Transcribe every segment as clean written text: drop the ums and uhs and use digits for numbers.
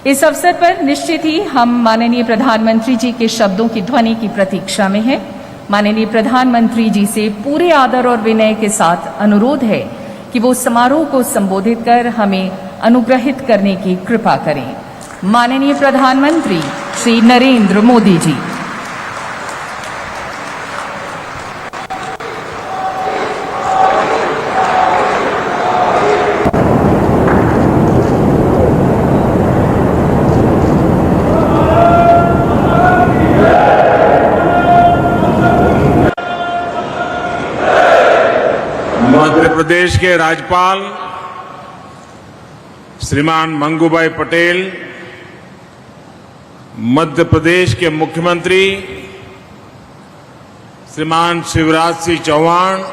इस अवसर पर निश्चित ही हम माननीय प्रधानमंत्री जी के शब्दों की ध्वनि की प्रतीक्षा में हैं। माननीय प्रधानमंत्री जी से पूरे आदर और विनय के साथ अनुरोध है कि वो समारोह को संबोधित कर हमें अनुग्रहित करने की कृपा करें। माननीय प्रधानमंत्री श्री नरेंद्र मोदी जी। मध्य प्रदेश के राज्यपाल श्रीमान मंगूभाई पटेल, मध्य प्रदेश के मुख्यमंत्री श्रीमान शिवराज सिंह चौहान,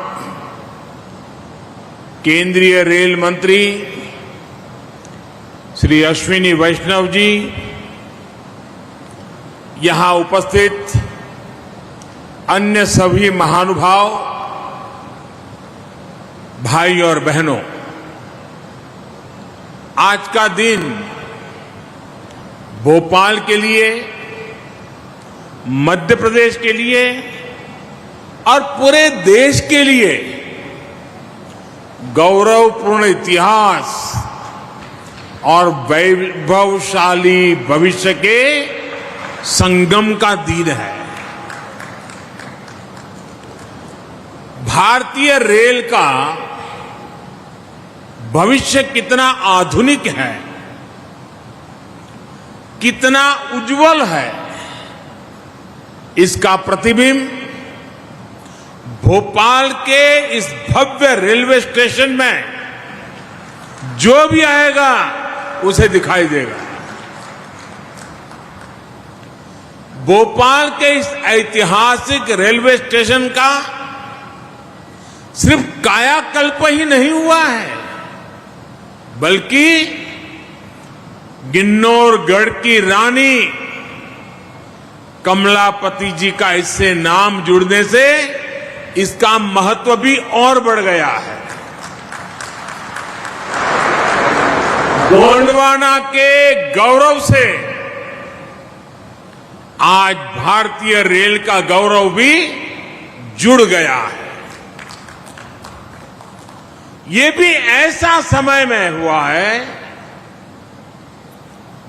केंद्रीय रेल मंत्री श्री अश्विनी वैष्णव जी, यहां उपस्थित अन्य सभी महानुभाव, भाई और बहनों, आज का दिन भोपाल के लिए, मध्य प्रदेश के लिए और पूरे देश के लिए गौरवपूर्ण इतिहास और वैभवशाली भविष्य के संगम का दिन है। भारतीय रेल का भविष्य कितना आधुनिक है, कितना उज्जवल है, इसका प्रतिबिंब भोपाल के इस भव्य रेलवे स्टेशन में जो भी आएगा उसे दिखाई देगा। भोपाल के इस ऐतिहासिक रेलवे स्टेशन का सिर्फ कायाकल्प ही नहीं हुआ है, बल्कि किन्नौरगढ़ की रानी कमलापति जी का इससे नाम जुड़ने से इसका महत्व भी और बढ़ गया है। गोंडवाना के गौरव से आज भारतीय रेल का गौरव भी जुड़ गया है। ये भी ऐसा समय में हुआ है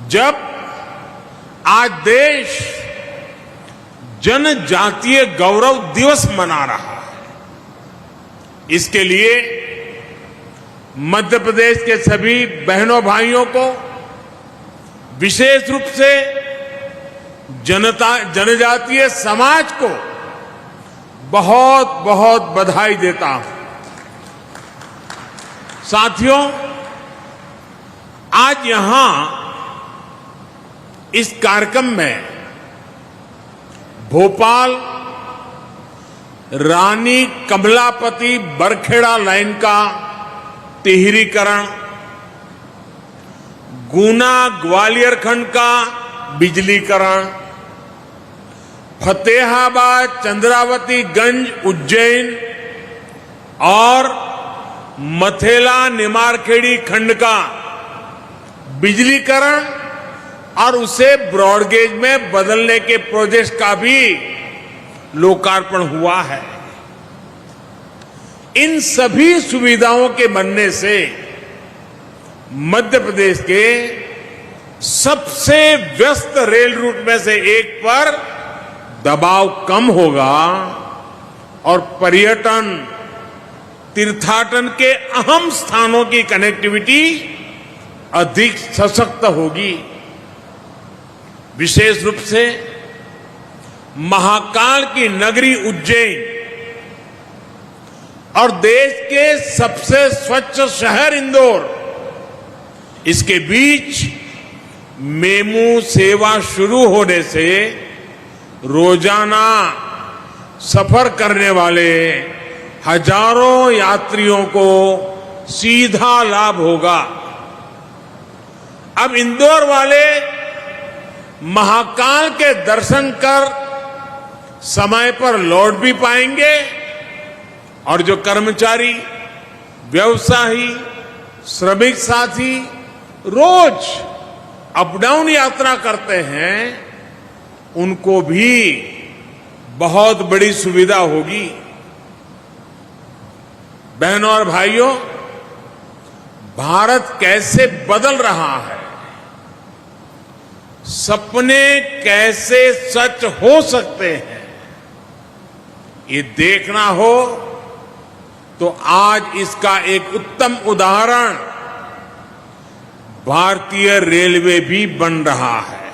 जब आज देश जनजातीय गौरव दिवस मना रहा है। इसके लिए मध्य प्रदेश के सभी बहनों भाइयों को विशेष रूप से जनजातीय समाज को बहुत बहुत बधाई देता हूं। साथियों, आज यहां इस कार्यक्रम में भोपाल रानी कमलापति बरखेड़ा लाइन का तिहरीकरण, गुना ग्वालियर खंड का बिजलीकरण, फतेहाबाद चंद्रावती गंज उज्जैन और मथेला निमारखेड़ी खंड का बिजलीकरण और उसे ब्रॉडगेज में बदलने के प्रोजेक्ट का भी लोकार्पण हुआ है। इन सभी सुविधाओं के बनने से मध्य प्रदेश के सबसे व्यस्त रेल रूट में से एक पर दबाव कम होगा और पर्यटन, तीर्थाटन के अहम स्थानों की कनेक्टिविटी अधिक सशक्त होगी। विशेष रूप से महाकाल की नगरी उज्जैन और देश के सबसे स्वच्छ शहर इंदौर, इसके बीच मेमू सेवा शुरू होने से रोजाना सफर करने वाले हजारों यात्रियों को सीधा लाभ होगा। अब इंदौर वाले महाकाल के दर्शन कर समय पर लौट भी पाएंगे और जो कर्मचारी, व्यवसायी, श्रमिक साथी रोज अप डाउन यात्रा करते हैं उनको भी बहुत बड़ी सुविधा होगी। बहनों और भाइयों, भारत कैसे बदल रहा है, सपने कैसे सच हो सकते हैं, ये देखना हो तो आज इसका एक उत्तम उदाहरण भारतीय रेलवे भी बन रहा है।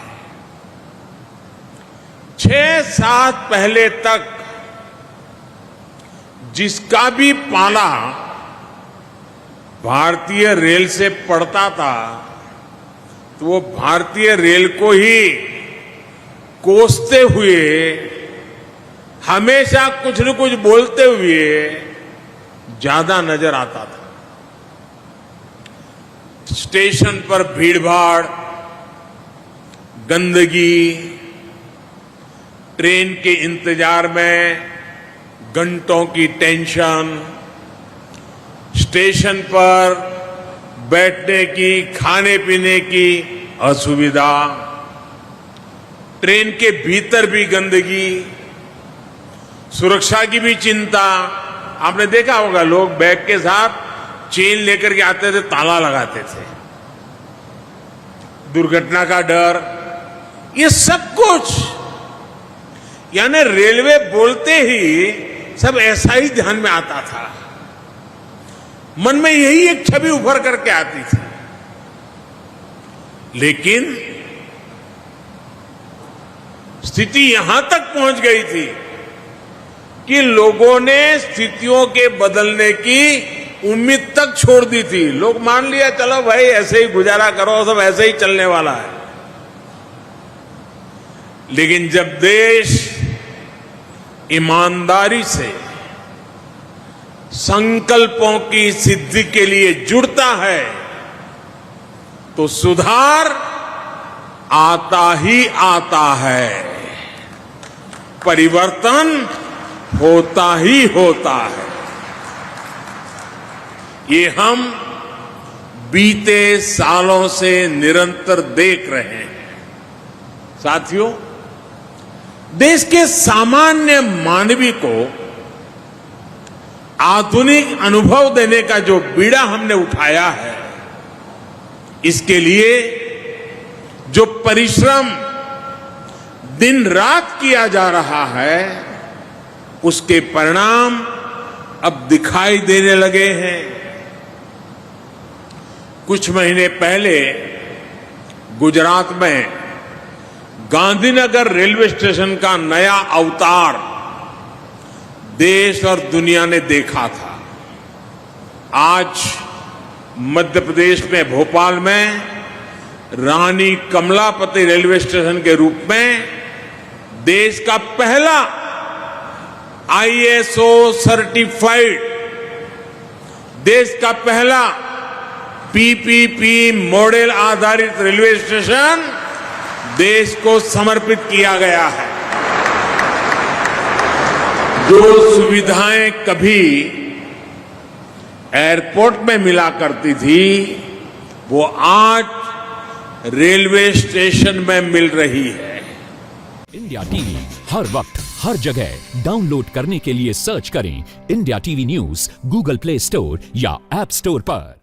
6-7 पहले तक जिसका भी पाला भारतीय रेल से पड़ता था तो वो भारतीय रेल को ही कोसते हुए, हमेशा कुछ न कुछ बोलते हुए ज्यादा नजर आता था। स्टेशन पर भीड़भाड़, गंदगी, ट्रेन के इंतजार में घंटों की टेंशन, स्टेशन पर बैठने की, खाने पीने की असुविधा, ट्रेन के भीतर भी गंदगी, सुरक्षा की भी चिंता। आपने देखा होगा लोग बैग के साथ चेन लेकर के आते थे, ताला लगाते थे, दुर्घटना का डर, ये सब कुछ, यानी रेलवे बोलते ही सब ऐसा ही ध्यान में आता था। मन में यही एक छवि उभर करके आती थी। लेकिन स्थिति यहां तक पहुंच गई थी कि लोगों ने स्थितियों के बदलने की उम्मीद तक छोड़ दी थी। लोग मान लिया चलो भाई ऐसे ही गुजारा करो, सब ऐसे ही चलने वाला है। लेकिन जब देश ईमानदारी से संकल्पों की सिद्धि के लिए जुड़ता है तो सुधार आता ही आता है, परिवर्तन होता ही होता है। ये हम बीते सालों से निरंतर देख रहे हैं। साथियों, देश के सामान्य मानवी को आधुनिक अनुभव देने का जो बीड़ा हमने उठाया है, इसके लिए जो परिश्रम दिन रात किया जा रहा है, उसके परिणाम अब दिखाई देने लगे हैं। कुछ महीने पहले गुजरात में गांधीनगर रेलवे स्टेशन का नया अवतार देश और दुनिया ने देखा था। आज मध्य प्रदेश में भोपाल में रानी कमलापति रेलवे स्टेशन के रूप में देश का पहला ISO सर्टिफाइड, देश का पहला PPP मॉडल आधारित रेलवे स्टेशन देश को समर्पित किया गया है। जो सुविधाएं कभी एयरपोर्ट में मिला करती थी, वो आज रेलवे स्टेशन में मिल रही है। इंडिया टीवी हर वक्त हर जगह डाउनलोड करने के लिए सर्च करें India TV news Google play store या ऐप स्टोर पर।